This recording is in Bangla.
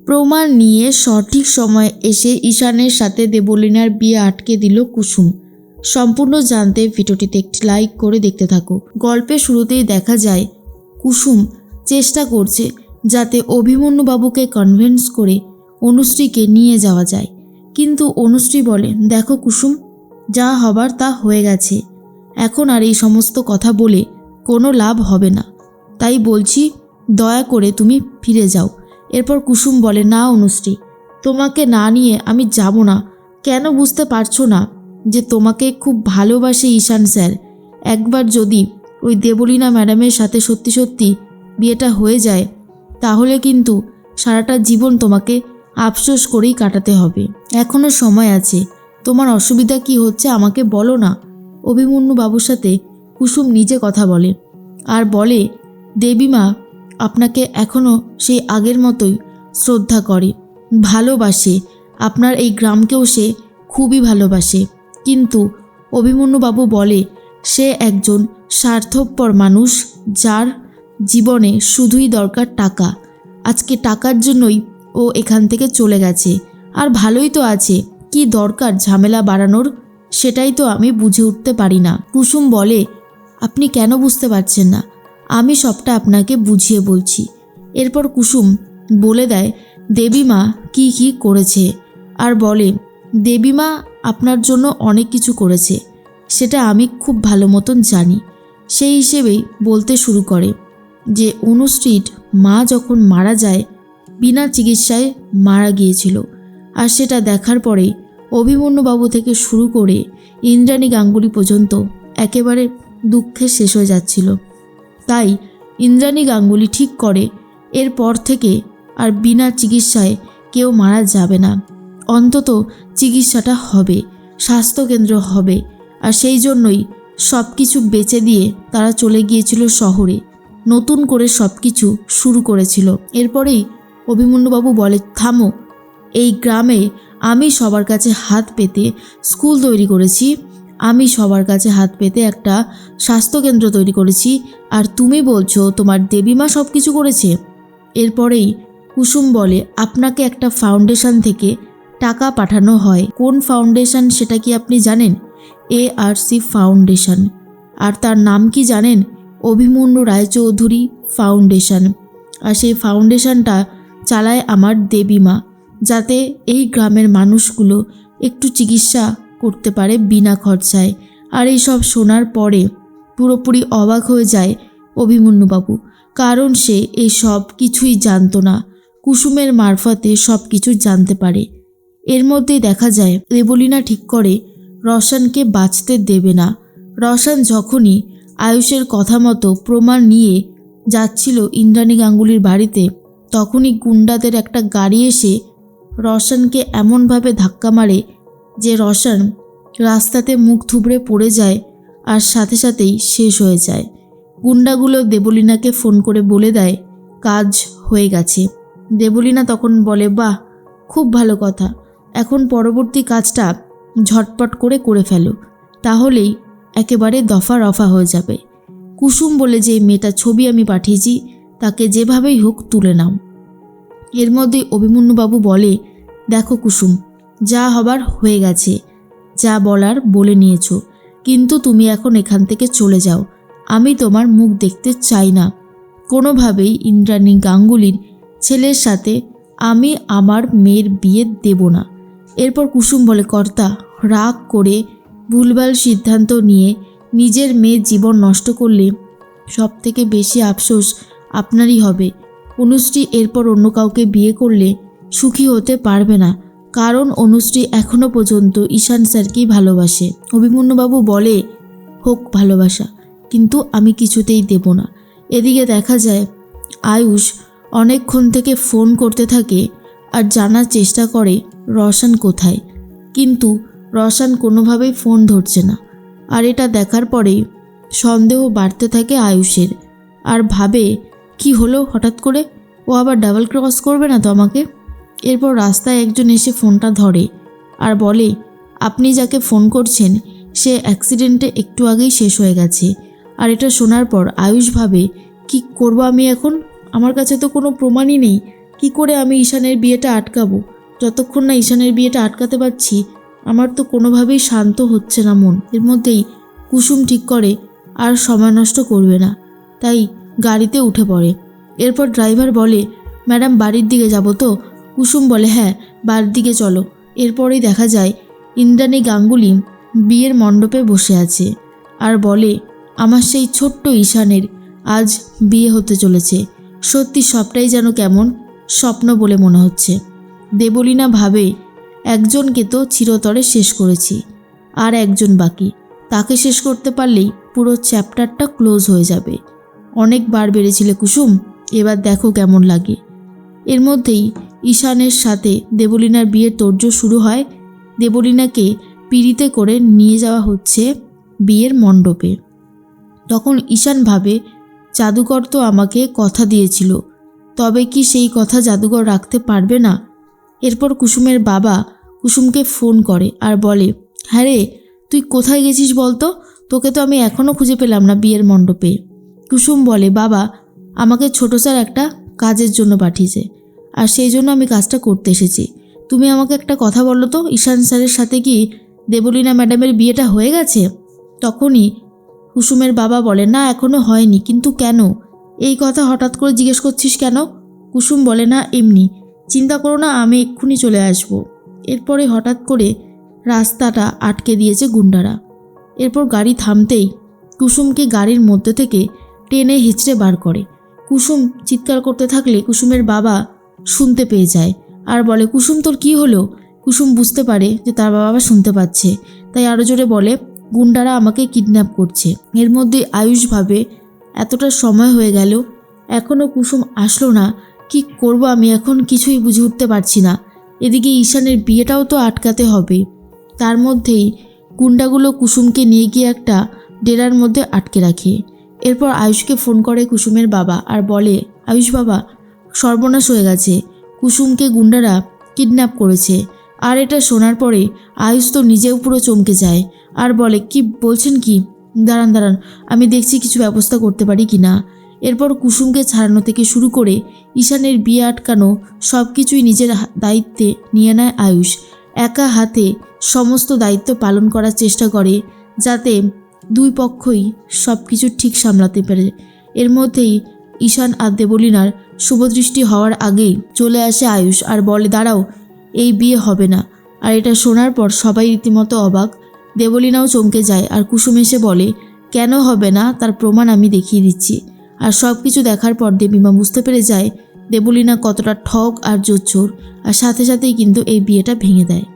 প্রমাণ নিয়ে সঠিক সময় এসে ঈশানের সাথে দেবলীনার বিয়ে আটকে দিল কুসুম। সম্পূর্ণ জানতে ভিডিওটিতে একটি লাইক করে দেখতে থাকো। গল্পের শুরুতেই দেখা যায় কুসুম চেষ্টা করছে যাতে অভিমন্যুবাবুকে কনভিন্স করে অনুশ্রীকে নিয়ে যাওয়া যায়, কিন্তু অনুশ্রী বলে, দেখো কুসুম, যা হবার তা হয়ে গেছে, এখন আর এই সমস্ত কথা বলে কোনো লাভ হবে না, তাই বলছি দয়া করে তুমি ফিরে যাও। এরপর কুসুম বলে, না অনুশ্রী, তোমাকে না নিয়ে আমি যাব না। কেন বুঝতে পারছো না যে তোমাকে খুব ভালোবাসে ঈশান স্যার। একবার যদি ওই দেবলীনা ম্যাডামের সাথে সত্যি সত্যি বিয়েটা হয়ে যায় তাহলে কিন্তু সারাটা জীবন তোমাকে আফসোস করেই কাটাতে হবে। এখনও সময় আছে, তোমার অসুবিধা কি হচ্ছে আমাকে বলো না। অভিমন্যুবাবুর সাথে কুসুম নিজে কথা বলে আর বলে, দেবীমা আপনাকে এখনও সেই আগের মতোই শ্রদ্ধা করে, ভালোবাসে, আপনার এই গ্রামকেও সে খুবই ভালোবাসে। কিন্তু অভিমন্যুবাবু বলে সে একজন স্বার্থপর মানুষ, যার জীবনে শুধুই দরকার টাকা। আজকে টাকার জন্যই ও এখান থেকে চলে গেছে, আর ভালোই তো আছে, কি দরকার ঝামেলা বাড়ানোর, সেটাই তো আমি বুঝে উঠতে পারি না। কুসুম বলে, আপনি কেন বুঝতে পারছেন না, আমি সবটা আপনাকে বুঝিয়ে বলছি। এরপর কুসুম বলে দেয় দেবীমা কি কি করেছে, আর বলে, দেবীমা আপনার জন্য অনেক কিছু করেছে, সেটা আমি খুব ভালো মতন জানি। সেই হিসেবেই বলতে শুরু করে যে অনুশ্রীর মা যখন মারা যায় বিনা চিকিৎসায় মারা গিয়েছিল, আর সেটা দেখার পরে অভিমন্যুবাবু থেকে শুরু করে ইন্দ্রাণী গাঙ্গুলি পর্যন্ত একেবারে দুঃখে শেষ হয়ে যাচ্ছিল। তাই ইন্দ্রাণী গাঙ্গুলি ঠিক করে এরপর থেকে আর বিনা চিকিৎসায় কেউ মারা যাবে না, অন্তত চিকিৎসাটা হবে, স্বাস্থ্যকেন্দ্র হবে। আর সেই জন্যই সব কিছু বেচে দিয়ে তারা চলে গিয়েছিল শহরে, নতুন করে সব কিছু শুরু করেছিল। এরপরেই অভিমন্যুবাবু বলে, থামো, এই গ্রামে আমি সবার কাছে হাত পেতে স্কুল তৈরি করেছি, আমি সবার কাছে হাত পেতে একটা স্বাস্থ্যকেন্দ্র তৈরি করেছি, আর তুমি বলছো তোমার দেবীমা সব কিছু করেছে। এরপরেই কুসুম বলে, আপনাকে একটা ফাউন্ডেশন থেকে টাকা পাঠানো হয়। কোন ফাউন্ডেশন সেটা কি আপনি জানেন? ARC foundation. আর তার নাম কি জানেন? অভিমন্যু রায়চৌধুরী ফাউন্ডেশন। আর সেই ফাউন্ডেশনটা চালায় আমার দেবীমা, যাতে এই গ্রামের মানুষগুলো একটু চিকিৎসা করতে পারে বিনা খরচায়। আর এই সব শোনার পরে পুরোপুরি অবাক হয়ে যায় অভিমন্যুবাবু, কারণ সে এই সব কিছুই জানতো না, কুসুমের মারফতে সব কিছু জানতে পারে। এর মধ্যেই দেখা যায় দেবলীনা ঠিক করে রসানকে বাঁচতে দেবে না। রসান যখনই আয়ুষের কথা মতো প্রমাণ নিয়ে যাচ্ছিল ইন্দ্রাণী গাঙ্গুলির বাড়িতে, তখনই গুন্ডাদের একটা গাড়ি এসে রসানকে এমনভাবে ধাক্কা মারে যে রসান রাস্তাতে মুখ থুবড়ে পড়ে যায় আর সাথে সাথেই শেষ হয়ে যায়। গুন্ডাগুলো দেবলীনাকে ফোন করে বলে দেয় কাজ হয়ে গেছে। দেবলীনা তখন বলে, বাহ, খুব ভালো কথা, এখন পরবর্তী কাজটা ঝটপট করে ফেলো, তাহলেই একেবারে দফা রফা হয়ে যাবে। কুসুম বলে যে মেয়েটার ছবি আমি পাঠিয়েছি তাকে যেভাবেই হোক তুলে নাও। এর মধ্যেই অভিমন্যুবাবু বলে, দেখো কুসুম, যা হবার হয়ে গেছে, যা বলার বলে নিয়েছো, কিন্তু তুমি এখন এখান থেকে চলে যাও, আমি তোমার মুখ দেখতে চাই না। কোনোভাবেই ইন্দ্রাণী গাঙ্গুলির ছেলের সাথে আমি আমার মেয়ের বিয়ে দেব না। এরপর কুসুম বলে, কর্তা, রাগ করে ভুলভাল সিদ্ধান্ত নিয়ে নিজের মেয়ের জীবন নষ্ট করলে সব থেকে বেশি আফসোস আপনারই হবে। অনুশ্রী এরপর অন্য কাউকে বিয়ে করলে সুখী হতে পারবে না, কারণ অনুশ্রী এখনও পর্যন্ত ঈশান স্যারকেই ভালোবাসে। অভিমন্যুবাবু বলে, হোক ভালোবাসা, কিন্তু আমি কিছুতেই দেব না। এদিকে দেখা যায় আয়ুষ অনেকক্ষণ থেকে ফোন করতে থাকে আর জানার চেষ্টা করে রসান কোথায়, কিন্তু রসান কোনোভাবেই ফোন ধরছে না। আর এটা দেখার পরেই সন্দেহ বাড়তে থাকে আয়ুষের, আর ভাবে কি হলো হঠাৎ করে, ও আবার ডাবল ক্রস করবে না তো আমাকে। এরপর রাস্তায় একজন এসে ফোনটা ধরে আর বলে, আপনি যাকে ফোন করছেন সে অ্যাক্সিডেন্টে একটু আগেই শেষ হয়ে গেছে। আর এটা শোনার পর আয়ুষ ভাবে, কি করব আমি এখন, আমার কাছে তো কোনো প্রমাণই নেই, কি করে আমি ঈশানের বিয়েটা আটকাবো? যতক্ষণ না ঈশানের বিয়েটা আটকাতে পারছি আমার তো কোনোভাবেই শান্ত হচ্ছে না মন। এর মধ্যেই কুসুম ঠিক করে আর সময় নষ্ট করবে না, তাই গাড়িতে উঠে পড়ে। এরপর ড্রাইভার বলে, ম্যাডাম বাড়ির দিকে যাব তো? কুসুম বলে, হ্যাঁ বাড়ির দিকে চলো। এরপরেই দেখা যায় ইন্দ্রাণী গাঙ্গুলি বিয়ের মণ্ডপে বসে আছে আর বলে, আমার সেই ছোট্ট ঈশানের আজ বিয়ে হতে চলেছে। সত্যি সবটাই যেন কেমন স্বপ্ন বলে মনে হচ্ছে। দেবলীনা ভাবে, একজনকে তো চিরতরে শেষ করেছি, আর একজন বাকি, তাকে শেষ করতে পারলেই পুরো চ্যাপ্টারটা ক্লোজ হয়ে যাবে। অনেকবার বেড়েছিলে কুসুম, এবার দেখো কেমন লাগে। এর মধ্যেই ঈশানের সাথে দেবলীনার বিয়ের তোড়জোড় শুরু হয়। দেবলীনাকে পিঁড়িতে করে নিয়ে যাওয়া হচ্ছে বিয়ের মণ্ডপে। তখন ঈশান ভাবে, জাদুকর তো আমাকে কথা দিয়েছিল, তবে কি সেই কথা জাদুকর রাখতে পারবে না? এরপর কুসুমের বাবা কুসুমকে ফোন করে আর বলে, হ্যাঁ রে, তুই কোথায় গেছিস বলতো? তোকে তো আমি এখনও খুঁজে পেলাম না বিয়ের মণ্ডপে। কুসুম বলে, বাবা আমাকে ছোট স্যার একটা কাজের জন্য পাঠিয়েছে, আর সেই জন্য আমি কাজটা করতে এসেছি। তুমি আমাকে একটা কথা বলো তো, ঈশান স্যারের সাথে কি দেবলীনা ম্যাডামের বিয়েটা হয়ে গেছে? তখনই কুসুমের বাবা বলে, না এখনও হয়নি। কিন্তু কেন এই কথা হঠাৎ করে জিজ্ঞেস করছিস কেন? কুসুম বলে, না এমনি। চিন্তা করো না, আমি এক্ষুনি চলে আসব। এরপরে হঠাৎ করে রাস্তাটা আটকে দিয়েছে গুন্ডারা। এরপর গাড়ি থামতেই কুসুমকে গাড়ির মধ্যে থেকে টেনে হিঁচড়ে বার করে। কুসুম চিৎকার করতে থাকলে কুসুমের বাবা শুনতে পেয়ে যায় আর বলে, কুসুম তোর কি হলো? কুসুম বুঝতে পারে যে তার বাবা শুনতে পাচ্ছে, তাই আরও জোরে বলে, গুন্ডারা আমাকে কিডন্যাপ করছে। এর মধ্যে আয়ুষ ভাবে, এতটা সময় হয়ে গেল এখনও কুসুম আসলো না, কি করব আমি এখন কিছুই বুঝে উঠতে পারছি না। এদিকে ঈশানের বিয়েটাও তো আটকাতে হবে। তার মধ্যেই গুন্ডাগুলো কুসুমকে নিয়ে গিয়ে একটা ডেরার মধ্যে আটকে রাখে। এরপর আয়ুষকে ফোন করে কুসুমের বাবা আর বলে, আয়ুষ বাবা সর্বনাশ হয়ে গেছে, কুসুমকে গুন্ডারা কিডন্যাপ করেছে। আর এটা শোনার পরে আয়ুষ তো নিজেও পুরো চমকে যায় আর বলে, কি বলছেন কি? দাঁড়ান আমি দেখছি কিছু ব্যবস্থা করতে পারি কি না। এরপর কুসুমকে ছাড়ানো থেকে শুরু করে ঈশানের বিয়ে আটকানো সব কিছুই নিজের দায়িত্বে নিয়ে নেয় আয়ুষ। একা হাতে সমস্ত দায়িত্ব পালন করার চেষ্টা করে যাতে দুই পক্ষই সব কিছু ঠিক সামলাতে পারে। এর মধ্যেই ঈশান আর দেবলীনার শুভদৃষ্টি হওয়ার আগেই চলে আসে আয়ুষ আর বলে, দাঁড়াও, এই বিয়ে হবে না। আর এটা শোনার পর সবাই রীতিমতো অবাক। দেবলীনাও চমকে যায় আর কুসুম এসে বলে, কেন হবে না তার প্রমাণ আমি দেখিয়ে দিচ্ছি। আর সব কিছু দেখার পর দেবীমা বুঝতে পেরে যায় দেবলীনা কতটা ঠক আর জোচ্চোর, আর সাথে সাথেই কিন্তু এই বিয়েটা ভেঙে দেয়।